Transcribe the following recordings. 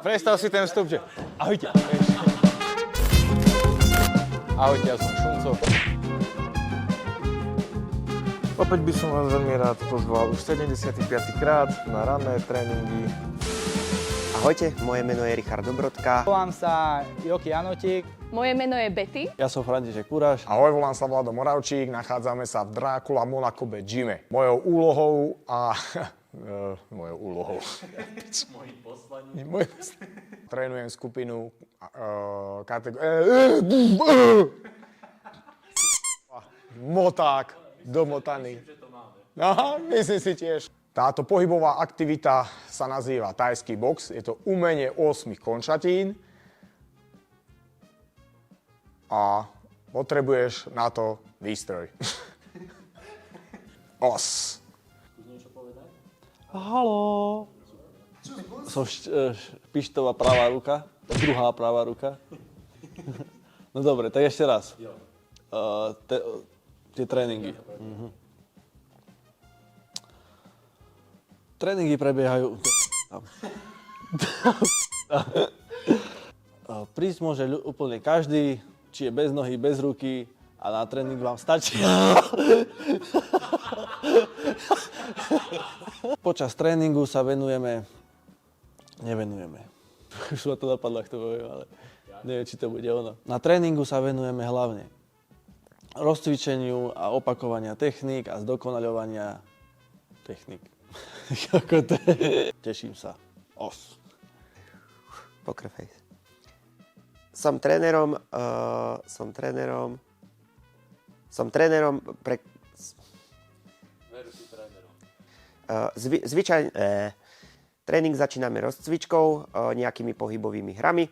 Predstav si ten vstup, že ahojte. Ahojte, ja som Šunco. Opäť by som vás veľmi rád pozval už 75. krát na ranné tréningy. Ahojte, moje meno je Richard Dobrodka. Volám sa Joki Janotík. Moje meno je Betty. Ja som František Kuráš. Ahoj, volám sa Vlado Moravčík, nachádzame sa v Drácula Monaco Bed Gyme. Mojou úlohou a... mojou úlohou. Mojím poslaním. Trénujem skupinu moták, domotaný. Aha, myslím si tiež. Táto pohybová aktivita sa nazýva thajský box. Je to umenie 8 končatín. A potrebuješ na to výstroj. Os. Haló. Som Pištová pravá ruka, druhá pravá ruka. No dobre, tak ešte raz. Tie tréningy. Tréningy prebiehajú... Prísť môže úplne každý, či je bez nohy, bez ruky a na tréning vám stačí. Počas tréningu sa nevenujeme. Už ma to napadlo, ak to poviem, ale neviem, či to bude ono. Na tréningu sa venujeme hlavne rozcvičeniu a opakovania techník a zdokonaľovania techník. Teším sa. Os. Poker face. Som trénerom pre... Zvyčajne... Tréning začíname rozcvičkou, nejakými pohybovými hrami.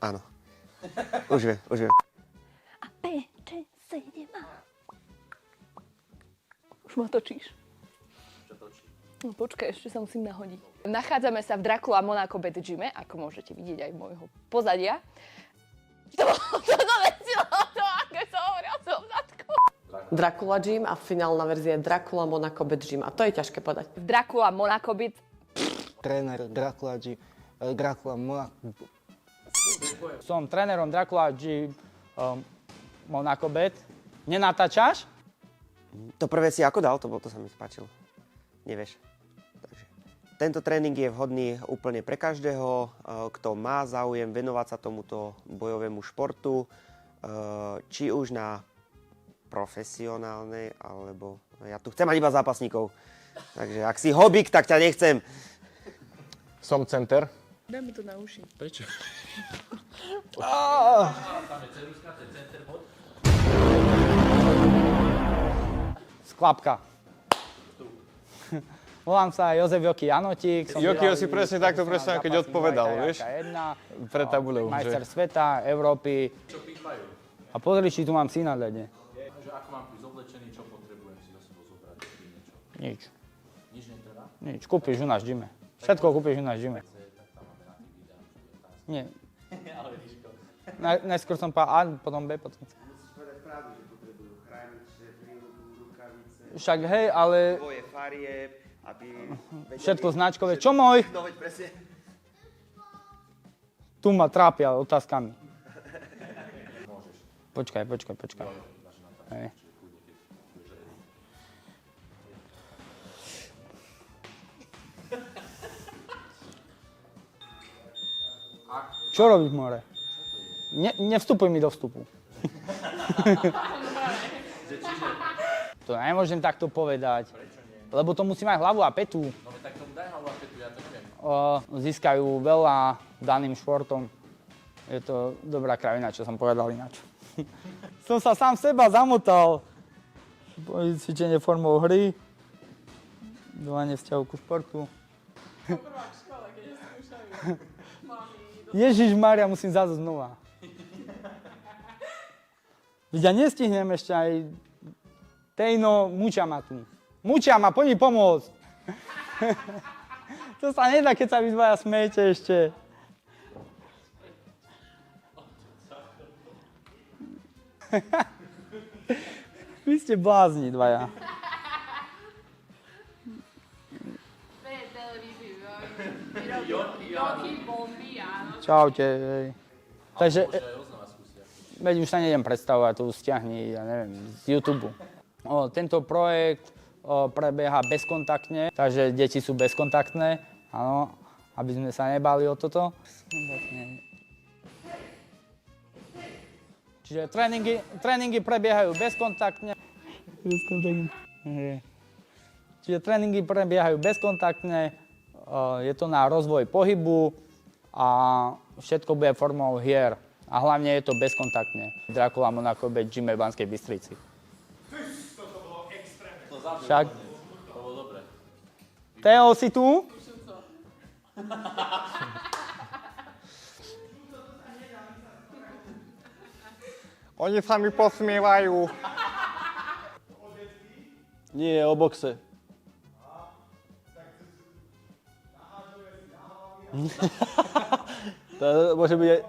Áno. Už viem. A P, Č, 7. Už ma točíš. Čo točí? No počkaj, ešte sa musím nahodiť. Nachádzame sa v Drácula Monaco Bed Gyme, ako môžete vidieť aj môjho pozadia. To dovecilo to, ako som hovorila som v zadku. Drácula Gym a finálna verzia je Drácula Monaco Bed Gym. A to je ťažké podať. V Drácula Monaco Bed... Tréner Drácula Gym, Drácula Monaco... Som trénerom Drácula Gym, Monaco Bed. Nenatáčaš? To prvé si ako dal? To sa mi spáčilo. Nevieš. Takže. Tento tréning je vhodný úplne pre každého, kto má záujem venovať sa tomuto bojovému športu, či už na profesionálnej, alebo... Ja tu chcem mať iba zápasníkov. Takže ak si hobík, tak ťa nechcem. Som center. Daj mi to na uši. Prečo? Sklapka. Volám sa Jozef Joki Janotík. Jokio si presne takto predstavím, keď odpovedal, vieš? Pre tabuľou, majster sveta, Európy. Čo pýtajú? A pozri, či tu mám syna dať. Že ako mám prísť oblečený, čo potrebujem si za sebou zobrať? Niečo. Nič. Nič netreba? Nič. Kúpiš u nás v gyme. Všetko kúpiš u nás v gyme. Nie. Ale Ríško. Najskôr som povedal A, potom B, potom C. Musíš povedať pravdu, že potrebujú chrániče, príľubu, rukavice, Však hej, ale tvoje farieb, aby... všetko značkové. Čo môj? No veď presne. Tu ma trápia otázkami. Počkaj. Hej. Čo robíš, more? Nevstupuj mi do vstupu. To nemôžem takto povedať. Lebo to musí mať hlavu a petu. No tak tomu daj hlavu a petu, ja to neviem. Získajú veľa daným športom. Je to dobrá kravina, čo som povedal ináč. Som sa sám seba zamotal. Cvičenie formou hry. Dovanie vzťahu ku športu. Ježišmária, musím zase znova. Ja nestihnem ešte aj... Tejno, mučia ma tu. Mučia ma, poď mi pomôcť. To sa nedá, keď sa vy dvaja smejete ešte. Vy ste blázni dvaja. Čaute. Takže, veď už sa nejdem predstavovať, to už stiahni, ja neviem, z YouTube. Tento projekt prebieha bezkontaktne, takže deti sú bezkontaktné, áno, aby sme sa nebali o toto. Čiže tréningy prebiehajú bezkontaktne. Čiže tréningy prebiehajú bezkontaktne, je to na rozvoj pohybu a všetko bude formou hier. A hlavne je to bezkontaktne. Dracula Monaco Bed Gym v Banskej Bystrici. Toto bolo extrémne. To Však. To bolo dobre. Teo, si tu? Oni sa mi posmievajú. Nie, o boxe. To môže byť aj...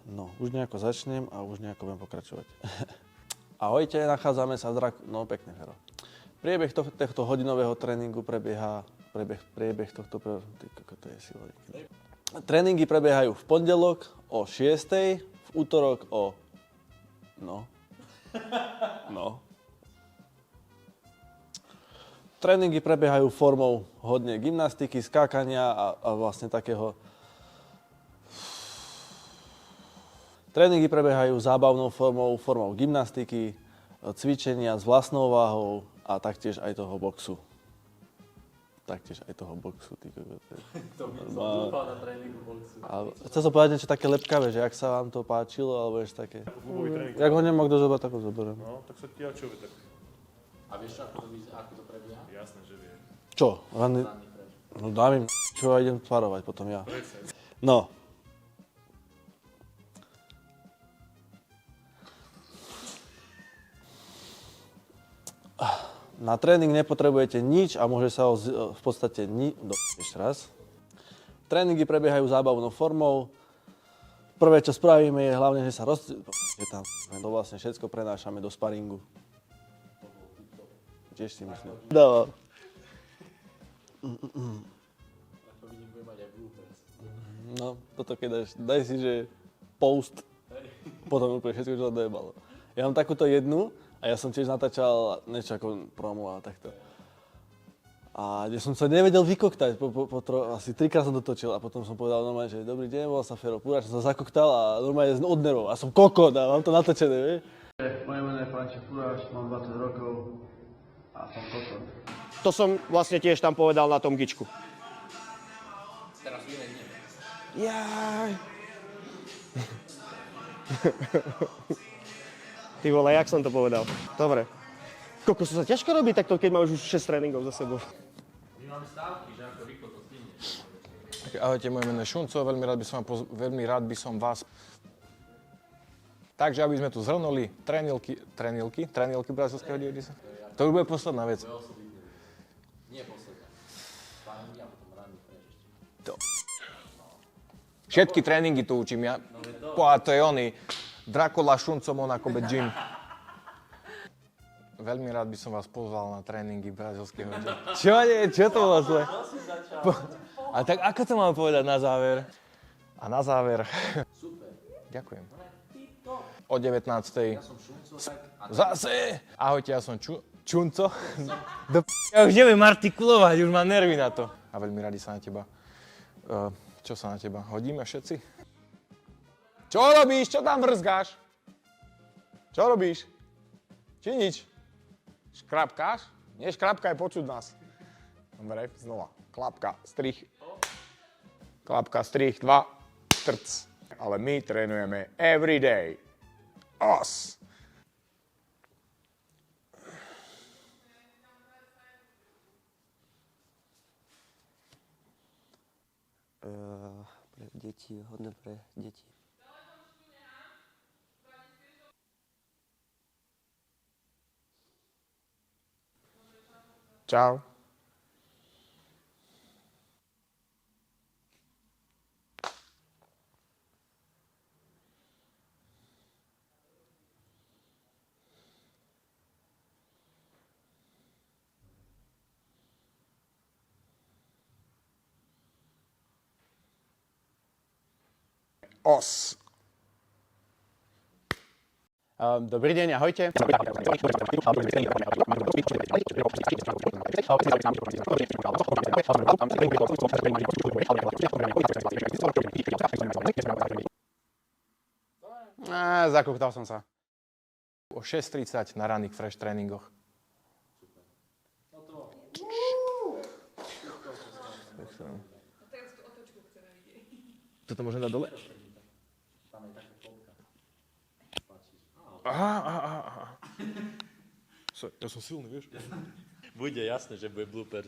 No, už nejako začnem a už nejako budem pokračovať. Ahojte, nachádzame sa v No, pekne, Fero. Priebeh tohto hodinového tréningu prebieha... Priebeh tohto... To je sila. Tréningy prebiehajú v pondelok o 6:00, v útorok o... No. Tréningy prebiehajú formou hodne gymnastiky, skákania a vlastne takého... Tréningy prebiehajú zábavnou formou gymnastiky, cvičenia s vlastnou váhou a taktiež aj toho boxu. Ty To by som dúfal na tréningu boxu. Chcel som povedať niečo také lepkavé, že ak sa vám to páčilo, alebo ešte také... Jak ho nemá kto zobrať, tak ho zoberiem. No, tak sa ti čo tak. A vieš, ako to prebieha? Jasné, že vie. Čo? Ranný... No dám im, čo a idem tvarovať potom ja. No. Na tréning nepotrebujete nič a môže sa ho v podstate ešte raz. Tréningy prebiehajú zábavnou formou. Prvé, čo spravíme, je hlavne, že sa tam to vlastne všetko prenášame do sparingu. Tiež si myslím. Dávam. No, toto keď daj si, že post, potom úplne všetko, čo sa dojebalo. Ja mám takúto jednu a ja som tiež natáčal niečo ako promo a takto. A kde som sa nevedel vykoktať, asi 3-krát som to točil a potom som povedal normálne, že dobrý deň, volal sa Fero Púrač, som sa zakoktal a normálne od nervov a som kokot a mám to natočené, vieš. Moje meno je František Púrač, mám 20 rokov a som kokot. To som vlastne tiež tam povedal na tom gičku. Teraz iné nie. Jaj. Ty vole, jak som to povedal? Dobre. Kokos sa ťažko robí takto, keď máš už 6 tréningov za sebou. My máme stávky, že ako rýchlo to stihne. Ahojte, moje meno je Šunco, veľmi rád by som vás... Takže, aby sme tu zhrnuli trénilky brazilského dievisa. To už bude posledná vec. Nie posledná. Sparingy a potom ranný preč. Všetky tréningy tu učím ja. A to je oný. Dracula, Šunco, Monaco Bed Gym. Veľmi rád by som vás pozval na tréningy brazilského dievisa. Čo to bolo zle? A tak ako to mám povedať na záver? A na záver... Super. Ďakujem. O 19:00. Ja som Šunco, tak... Zase! Ahojte, ja som Čunco. Ja už neviem artikulovať, už mám nervy na to. A veľmi radi sa na teba. Čo sa na teba? Hodíme všetci? Čo robíš? Čo tam vrzgáš? Čo robíš? Či nič? Škrapkáš? Nie, škrapkaj, počuť nás. Dobre, znova. Klapka, strich. Klapka, strich, 2, trc. Ale my trénujeme every day. Os! Pre deti, hodné pre deti. Čau. os. Dobrý deň, ahojte. Zakúktal som sa. O 6:30 na ranných fresh tréningoch. Toto môžem dať dole? Aha. Ja som silný, vieš? Bude jasné, že bude blooper.